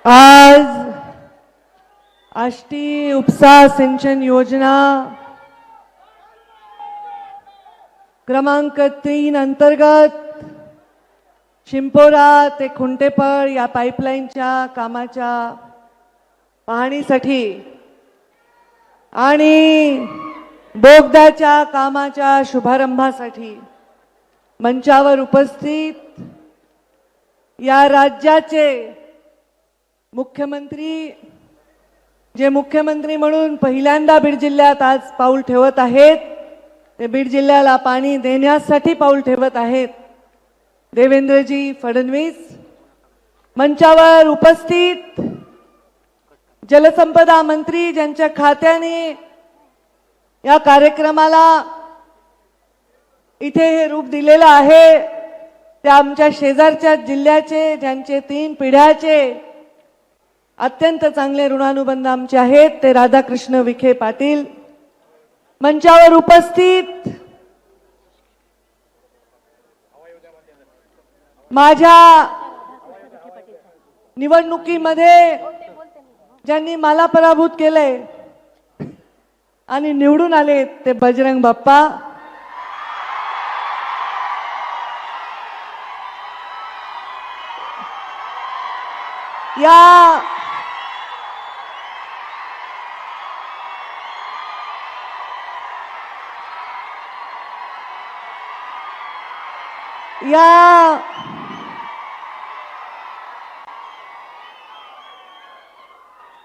आज आष्टी उपसा सिंचन योजना क्रमांक 3 अंतर्गत शिंपोरा ते खुंटेपळ या पाईपलाईनच्या कामाच्या पाहणीसाठी आणि बोगद्याच्या कामाच्या शुभारंभासाठी मंचावर उपस्थित या राज्याचे मुख्यमंत्री, जे मुख्यमंत्री म्हणून पहिल्यांदा बीड जिल्ह्यात आज पाऊल ठेवत आहेत, ते बीड जिल्ह्याला पाणी देण्यासाठी पाऊल ठेवत आहेत, देवेंद्रजी फडणवीस. मंचावर उपस्थित जलसंपदा मंत्री, ज्यांच्या खात्याने या कार्यक्रमाला इथे हे रूप दिलेलं आहे, ते आमच्या शेजारच्या जिल्ह्याचे, ज्यांचे 3 पिढ्याचे अत्यंत चांगले ऋणानुबंध आमचे आहेत, ते राधाकृष्ण विखे पाटील. मंचावर उपस्थित माझ्या निवडणुकीमध्ये ज्यांनी मला पराभूत केले आणि निवडून आले, ते बजरंग बाप्पा.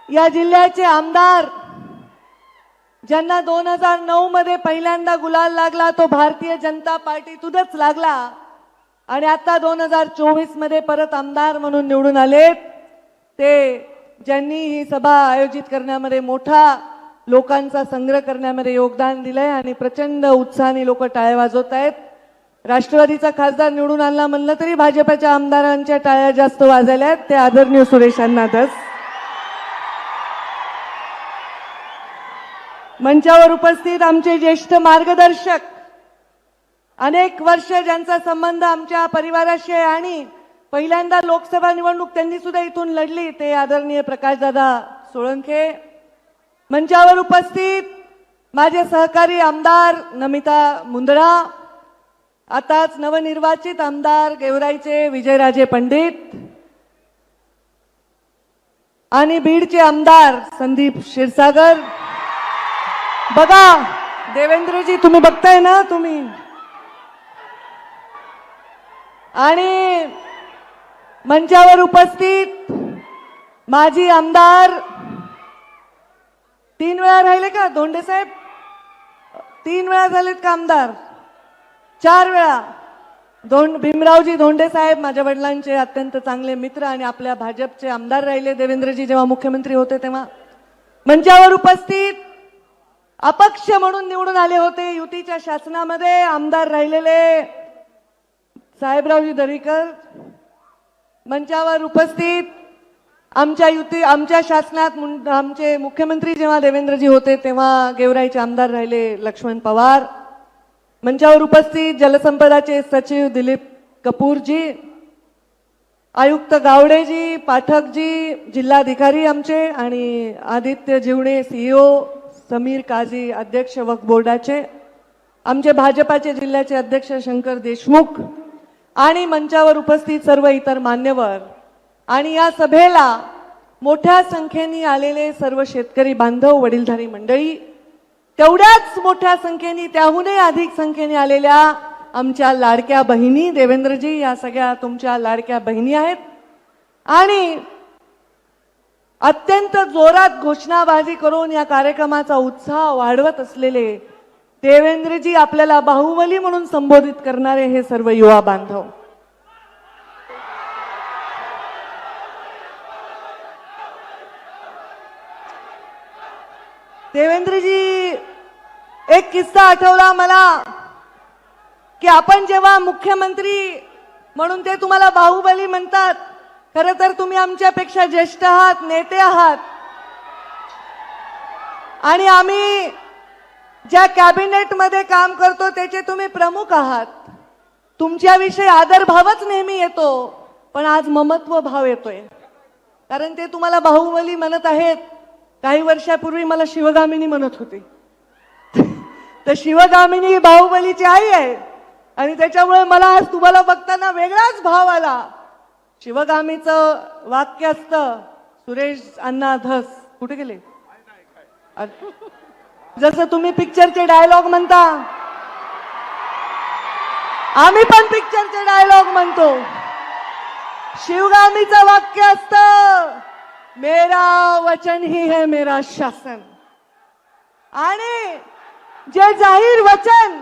या जिल्ह्याचे आमदार, ज्यांना 2009 मध्ये पहिल्यांदा गुलाल लागला, तो भारतीय जनता पार्टीतूनच लागला आणि आता 2024 मध्ये परत आमदार म्हणून निवडून आलेत, ते ज्यांनी ही सभा आयोजित करण्यामध्ये मोठा लोकांचा संग्रह करण्यामध्ये योगदान दिलंय आणि प्रचंड उत्साहाने लोक टाळ्या वाजवत आहेत. राष्ट्रवादीचा खासदार निवडून आला म्हणलं तरी भाजपच्या आमदारांच्या टाळ्या जास्त वाजल्या आहेत, ते आदरणीय सुरेश अण्णा धस. मंचावर उपस्थित आमचे ज्येष्ठ मार्गदर्शक, अनेक वर्ष ज्यांचा संबंध आमच्या परिवाराशी आहे आणि पहिल्यांदा लोकसभा निवडणूक त्यांनी सुद्धा इथून लढली, ते आदरणीय प्रकाशदादा सोळंके. मंचावर उपस्थित माझे सहकारी आमदार नमिता मुंदडा, आताच नवनिर्वाचित आमदार गेवराईचे विजयराजे पंडित आणि बीडचे आमदार संदीप क्षीरसागर. बघा देवेंद्रजी, तुम्ही बघताय ना तुम्ही. आणि मंचावर उपस्थित माजी आमदार, 3 वेळा राहिले का धोंडे साहेब? 3 वेळा झालेत का आमदार? 4 वेळा. भीमरावजी धोंडे साहेब माझ्या वडिलांचे अत्यंत चांगले मित्र आणि आपल्या भाजपचे आमदार राहिले देवेंद्रजी जेव्हा मुख्यमंत्री होते तेव्हा. मंचावर उपस्थित अपक्ष म्हणून निवडून आले होते, युतीच्या शासनामध्ये आमदार राहिलेले साहेबरावजी दरेकर. मंचावर उपस्थित आमच्या शासनात आमचे मुख्यमंत्री जेव्हा देवेंद्रजी होते तेव्हा गेवराईचे आमदार राहिले लक्ष्मण पवार. मंचावर उपस्थित जलसंपदाचे सचिव दिलीप कपूरजी, आयुक्त गावडेजी, पाठकजी, जिल्हाधिकारी आमचे आणि आदित्य जीवणे CEO, समीर काझी अध्यक्ष वक्फ बोर्डाचे, आमचे भाजपाचे जिल्ह्याचे अध्यक्ष शंकर देशमुख आणि मंचावर उपस्थित सर्व इतर मान्यवर आणि या सभेला मोठ्या संख्येने आलेले सर्व शेतकरी बांधव, वडीलधारी मंडळी, तेवढ्याच मोठ्या संख्येने, त्याहूनही अधिक संख्येने आलेल्या आमच्या लाडक्या बहिणी. देवेंद्रजी, या सगळ्या तुमच्या लाडक्या बहिणी आहेत आणि अत्यंत जोरात घोषणाबाजी करून या कार्यक्रमाचा उत्साह वाढवत असलेले देवेंद्रजी, आपल्याला बाहुबली म्हणून संबोधित करणारे हे सर्व युवा बांधव. देवेंद्रजी, एक किस्सा आठवला मला की आपण जेव्हा मुख्यमंत्री म्हणून ते तुम्हाला बाहुबली म्हणतात, खरं तर तुम्ही आमच्यापेक्षा ज्येष्ठ आहात, नेते आहात आणि आम्ही ज्या कॅबिनेट मध्ये काम करतो त्याचे तुम्ही प्रमुख आहात. तुमच्याविषयी आदरभावच नेहमी येतो, पण आज ममत्व भाव येतोय. कारण ते तुम्हाला बाहुबली म्हणत आहेत, काही वर्षापूर्वी मला शिवगामिनी म्हणत होते. तर शिवगामिनी बाहुबलीची आई आहे आणि त्याच्यामुळे मला आज तुम्हाला बघताना वेगळाच भाव आला. शिवगामीचं वाक्य असतं, सुरेश अण्णा धस. कुठे गेले? जसं तुम्ही पिक्चरचे डायलॉग म्हणता, आम्ही पण पिक्चरचे डायलॉग म्हणतो. शिवगामीचं वाक्य असतं, मेरा वचन ही है मेरा शासन. आणि जे जाहीर वचन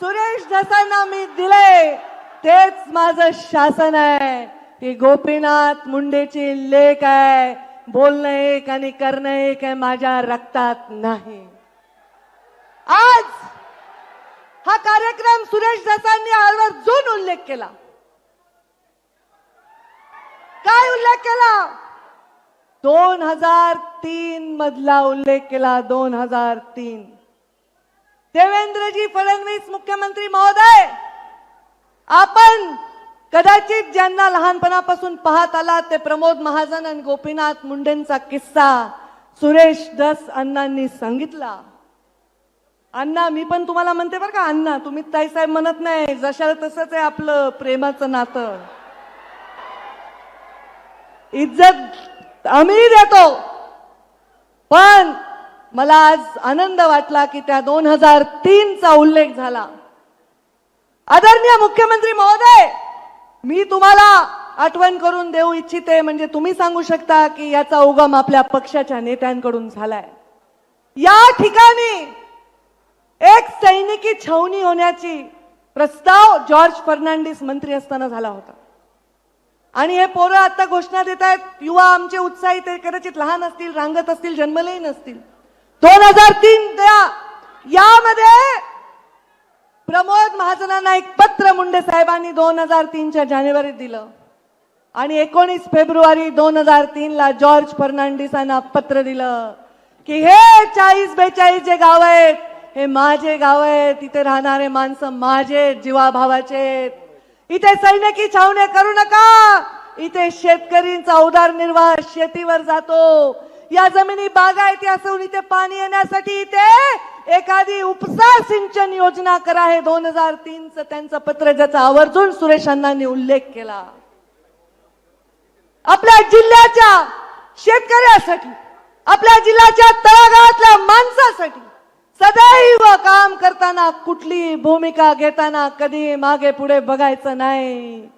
सुरेश धसांना मी दिले तेच माझं शासन आहे. ती गोपीनाथ मुंडेची लेख आहे. बोलणं एक आणि करणं एक आहे, माझ्या रक्तात नाही. आज हा कार्यक्रम सुरेश धसांनी आवर्जून उल्लेख केला. काय उल्लेख केला? 2003 मधला उल्लेख केला. 2003. देवेंद्रजी फडणवीस मुख्यमंत्री महोदय, आपण कदाचित ज्यांना लहानपणापासून पाहत आलात ते प्रमोद महाजन आणि गोपीनाथ मुंडेंचा किस्सा सुरेश धस अण्णांनी सांगितला. अण्णा, मी पण तुम्हाला म्हणते बरं का अण्णा, तुम्ही ताईसाहेब म्हणत नाही. जशाला तसंच आहे आपलं प्रेमाचं नातं. इज्जत आम्ही देतो, पण मला आज आनंद वाटला की त्या 2003 चा उल्लेख झाला. आदरणीय मुख्यमंत्री महोदय, मी तुम्हाला आठवण करून देऊ इच्छिते, म्हणजे तुम्ही सांगू शकता की याचा उगम आपल्या पक्षाच्या नेत्यांकडून झालाय. या ठिकाणी एक सैनिकी छावणी होण्याची प्रस्ताव जॉर्ज फर्नांडिस मंत्री असताना झाला होता. आणि हे पोरं आता घोषणा देत आहेत, युवा आमचे उत्साही, ते कदाचित लहान असतील, रांगत असतील, जन्मलेही नसतील. 2003 यामध्ये प्रमोद महाजनांना एक पत्र मुंडे साहेबांनी 2003च्या जानेवारीत दिलं आणि 19 फेब्रुवारी 2003 ला जॉर्ज फर्नांडिसांना पत्र दिलं की हे 40-42 जे गाव आहेत हे माझे गाव आहेत. तिथे राहणारे माणसं माझे जीवाभावाचे. इथे सैनिकी छावण्या करू नका. इथे शेतकरींचा उदरनिर्वाह शेतीवर जातो. या जमिनी बागायती असून इथे पाणी येण्यासाठी इथे एखादी उपसा सिंचन योजना करा. हे 2003चं त्यांचं पत्र, ज्याचा आवर्जून सुरेश अण्णांनी उल्लेख केला. आपल्या जिल्ह्याच्या शेतकऱ्यासाठी, आपल्या जिल्ह्याच्या तळागाळातल्या माणसासाठी सदैव काम करताना, कुठली भूमिका घेताना कधी मागे पुढे बघायचं नाही.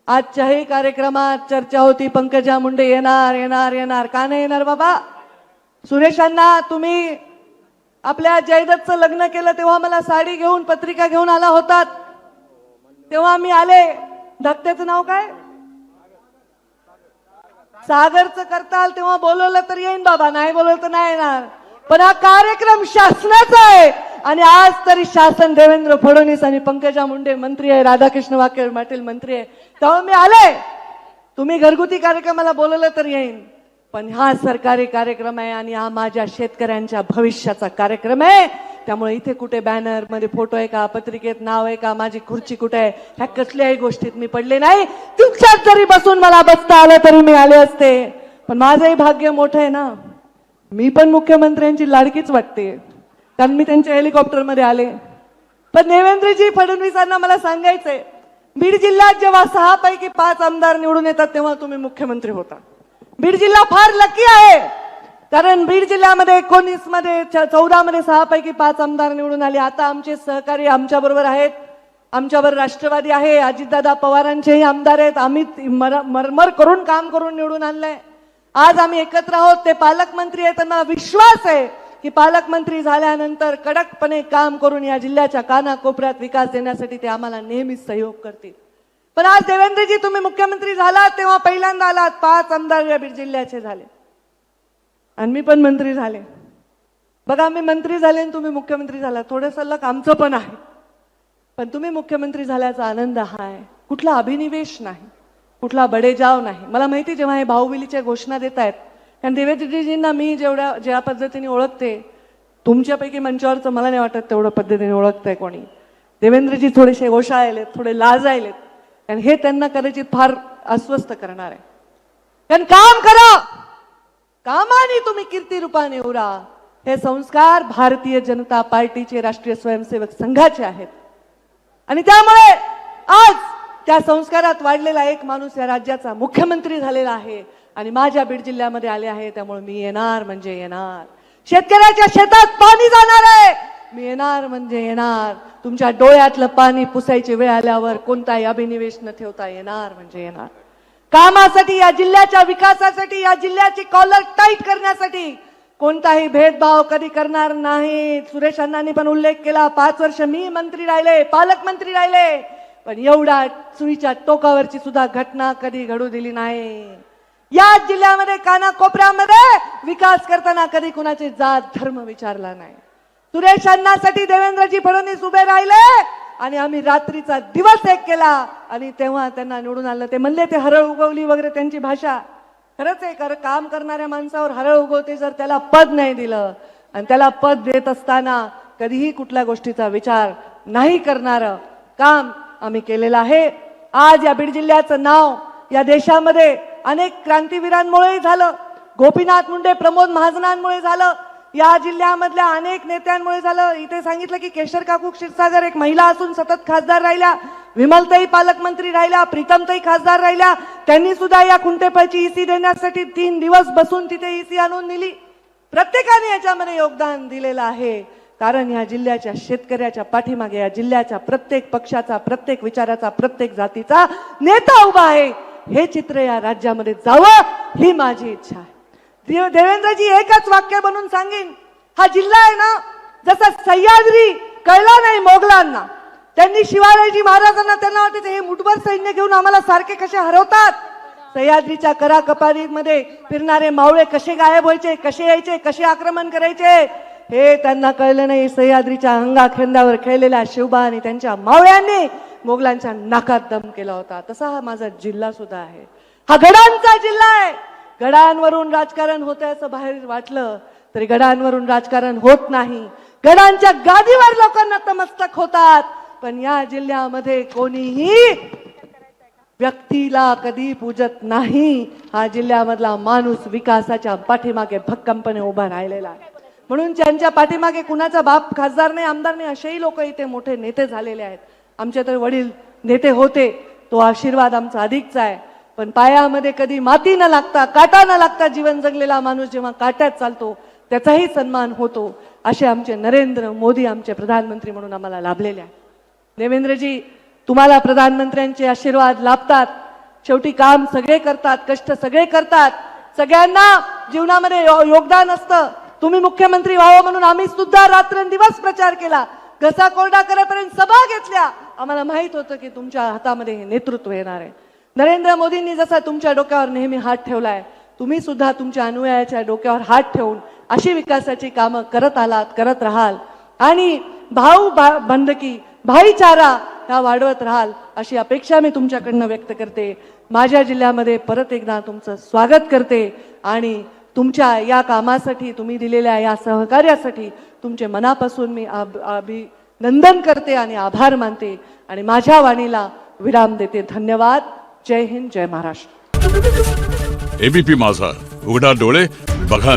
आजच्याही कार्यक्रमात चर्चा होती, पंकजा मुंडे येणार येणार येणार. का नाही येणार बाबा? सुरेशांना, तुम्ही आपल्या जयदत्तचं लग्न केलं तेव्हा मला साडी घेऊन पत्रिका घेऊन आला होतात, तेव्हा मी आले. धाकट्याचं नाव काय? सागरचं करताल तेव्हा बोलवलं तर येईन बाबा, नाही बोलवलं तर नाही येणार. पण हा कार्यक्रम शासनाचा आहे आणि आज तरी शासन देवेंद्र फडणवीस आणि पंकजा मुंडे मंत्री आहे, राधाकृष्ण वाके पाटील मंत्री आहे, तेव्हा मी आले. तुम्ही घरगुती कार्यक्रमाला बोलवलं तर येईन, पण हा सरकारी कार्यक्रम आहे आणि हा माझ्या शेतकऱ्यांच्या भविष्याचा कार्यक्रम आहे. त्यामुळे इथे कुठे बॅनर मध्ये फोटो आहे का, पत्रिकेत नाव आहे का, माझी खुर्ची कुठे आहे, ह्या कसल्याही गोष्टीत मी पडले नाही. तुमच्यात जरी बसून मला बसता आलं तरी मी आले असते. पण माझंही भाग्य मोठं आहे ना, मी पण मुख्यमंत्र्यांची लाडकीच वाटते, कारण मी त्यांच्या हेलिकॉप्टरमध्ये आले. पण देवेंद्रजी फडणवीसांना मला सांगायचंय, बीड जिल्ह्यात जेव्हा 6 पैकी 5 आमदार निवडून येतात तेव्हा तुम्ही मुख्यमंत्री होता. बीड जिल्हा फार लकी आहे, कारण बीड जिल्ह्यामध्ये 19 मध्ये 14 मध्ये 6 पैकी 5 आमदार निवडून आले. आता आमचे सहकारी आमच्या बरोबर आहेत, आमच्याबरोबर राष्ट्रवादी आहे, अजितदादा पवारांचेही आमदार आहेत. आम्ही मरमर करून काम करून निवडून आणलंय. आज आम्ही एकत्र आहोत. ते पालकमंत्री आहेत, त्यांना विश्वास आहे की पालकमंत्री झाल्यानंतर कडकपणे काम करून या जिल्ह्याच्या कानाकोपऱ्यात विकास देण्यासाठी ते आम्हाला नेहमीच सहयोग करतील. पण आज देवेंद्रजी तुम्ही मुख्यमंत्री झालात तेव्हा पहिल्यांदा आलात, 5 आमदार या बीड जिल्ह्याचे झाले आणि मी पण मंत्री झाले. बघा, मी मंत्री झाले आणि तुम्ही मुख्यमंत्री झाला, थोडंसं लक आमचं पण आहे. पण तुम्ही मुख्यमंत्री झाल्याचा आनंद हा आहे, कुठला अभिनिवेश नाही, कुठला बडेजाव नाही. मला माहिती जेव्हा हे बाहुबलीच्या घोषणा देत आहेत, कारण देवेंद्रजींना मी ज्या पद्धतीने ओळखते, तुमच्यापैकी मंचावरचं मला नाही वाटत तेवढं पद्धतीने ओळखतंय कोणी. देवेंद्रजी थोडेसे ओशाळलेत, थोडे लाजायलेत, आणि हे त्यांना कदाचित फार अस्वस्थ करणार आहे. कारण काम करा, कामाने तुम्ही कीर्ती रूपाने उरा, हे संस्कार भारतीय जनता पार्टीचे राष्ट्रीय स्वयंसेवक संघाचे आहेत. आणि त्यामुळे आज त्या संस्कारात वाढलेला एक माणूस या राज्याचा मुख्यमंत्री झालेला आहे आणि माझ्या बीड जिल्ह्यामध्ये आले आहे. त्यामुळे मी येणार म्हणजे येणार. शेतकऱ्याच्या शेतात पाणी जाणार आहे, मी येणार म्हणजे येणार. तुमच्या डोळ्यातलं पाणी पुसायची वेळ आल्यावर कोणताही अभिनिवेश न ठेवता येणार म्हणजे येणार. कामासाठी, या जिल्ह्याच्या विकासासाठी, या जिल्ह्याची कॉलर टाईट करण्यासाठी कोणताही भेदभाव कधी करणार नाही. सुरेश अण्णांनी पण उल्लेख केला, 5 वर्ष मी मंत्री राहिले, पालकमंत्री राहिले, पण एवढा सुईच्या टोकावरची सुद्धा घटना कधी घडू दिली नाही. या जिल्ह्यामध्ये कानाकोपऱ्यामध्ये विकास करताना कधी कुणाचे जात धर्म विचारला नाही. सुरेश अण्णांसाठी देवेंद्रजी फडणवीस उभे राहिले आणि आम्ही रात्रीचा दिवस एक केला आणि तेव्हा त्यांना निवडून आणलं. ते म्हणले ते हरळ उगवली वगैरे त्यांची भाषा खरंच आहे. काम करणाऱ्या माणसावर हरळ उगवते जर त्याला पद नाही दिलं, आणि त्याला पद देत असताना कधीही कुठल्या गोष्टीचा विचार नाही करणारं काम आम्ही केलेलं आहे. आज या बीड जिल्ह्याचं नाव या देशामध्ये अनेक क्रांतीवीरांमुळे झालं, गोपीनाथ मुंडे, प्रमोद महाजनांमुळे झालं, या जिल्ह्यामधल्या अनेक नेत्यांमुळे झालं. इथे सांगितलं की केशर काकू क्षीरसागर एक महिला असून सतत खासदार राहिल्या, विमलताई पालकमंत्री राहिल्या, प्रीतमताई खासदार राहिल्या. त्यांनी सुद्धा या खुंटेपळची ईसी देण्यासाठी 3 दिवस बसून तिथे ईसी आणून दिली. प्रत्येकाने याच्यामध्ये योगदान दिलेलं आहे. कारण या जिल्ह्याच्या शेतकऱ्याच्या पाठीमागे या जिल्ह्याच्या प्रत्येक पक्षाचा, प्रत्येक विचाराचा, प्रत्येक जातीचा नेता उभा आहे. हे चित्र या राज्यामध्ये जावं ही माझी इच्छा आहे. देवेंद्रजी एकच वाक्य बनून सांगेन, हा जिल्हा आहे ना, जसा सह्याद्री कळला नाही मोगलांना, त्यांनी शिवाजी महाराजांना त्यांना वाटते हे मुठभर सैन्य घेऊन आम्हाला सारखे कसे हरवतात. सह्याद्रीच्या कराकपारीमध्ये फिरणारे मावळे कसे गायब व्हायचे, कसे यायचे, कसे आक्रमण करायचे हे त्यांना कळलं नाही. सह्याद्रीच्या अंगाखेंद्यावर खेळलेल्या शिवबा आणि त्यांच्या मावळ्यांनी मोगलांच्या नाकात दम केला होता. तसा हा माझा जिल्हा सुद्धा आहे. हा गडांचा जिल्हा आहे. गडांवरून राजकारण होत आहे असं बाहेर वाटलं तरी गडांवरून राजकारण होत नाही. गडांच्या गादीवर लोकांना नतमस्तक होतात, पण या जिल्ह्यामध्ये कोणीही व्यक्तीला कधी पूजत नाही. हा जिल्ह्यामधला माणूस विकासाच्या पाठीमागे भक्कमपणे उभा राहिलेला आहे. म्हणून ज्यांच्या पाठीमागे कुणाचा बाप खासदार नाही, आमदार नाही, असेही लोक इथे मोठे नेते झालेले आहेत. आमचे तर वडील नेते होते, तो आशीर्वाद आमचा अधिकचा आहे. पण पायामध्ये कधी माती न लागता, काटा न लागता जीवन जगलेला माणूस जेव्हा काट्यात चालतो त्याचाही सन्मान होतो. असे आमचे नरेंद्र मोदी आमचे प्रधानमंत्री म्हणून आम्हाला लाभलेले आहे. देवेंद्रजी, तुम्हाला प्रधानमंत्र्यांचे आशीर्वाद लाभतात. शेवटी काम सगळे करतात, कष्ट सगळे करतात, सगळ्यांना जीवनामध्ये योगदान असतं. तुम्ही मुख्यमंत्री व्हावं म्हणून आम्ही सुद्धा रात्रंदिवस प्रचार केला, घसा कोरडा करेपर्यंत सभा घेतल्या. आम्हाला माहित होतं की तुमच्या हातामध्ये हे नेतृत्व येणार आहे. नरेंद्र मोदींनी जसा तुमच्या डोक्यावर नेहमी हात ठेवलाय, तुम्ही सुद्धा तुमच्या अनुयायाच्या डोक्यावर हात ठेवून अशी विकासाची कामं करत आलात, करत राहाल आणि बंधकी, भाईचारा ह्या वाढवत राहाल अशी अपेक्षा मी तुमच्याकडनं व्यक्त करते. माझ्या जिल्ह्यामध्ये परत एकदा तुमचं स्वागत करते आणि तुमच्या या कामासाठी, तुम्ही दिलेल्या या सहकार्यासाठी तुमचे मनापासून मी अभिनंदन करते आणि आभार मानते आणि माझ्या वाणीला विराम देते. धन्यवाद. जय हिंद, जय महाराष्ट्र. एबीपी माझा, उघडा डोळे बघा.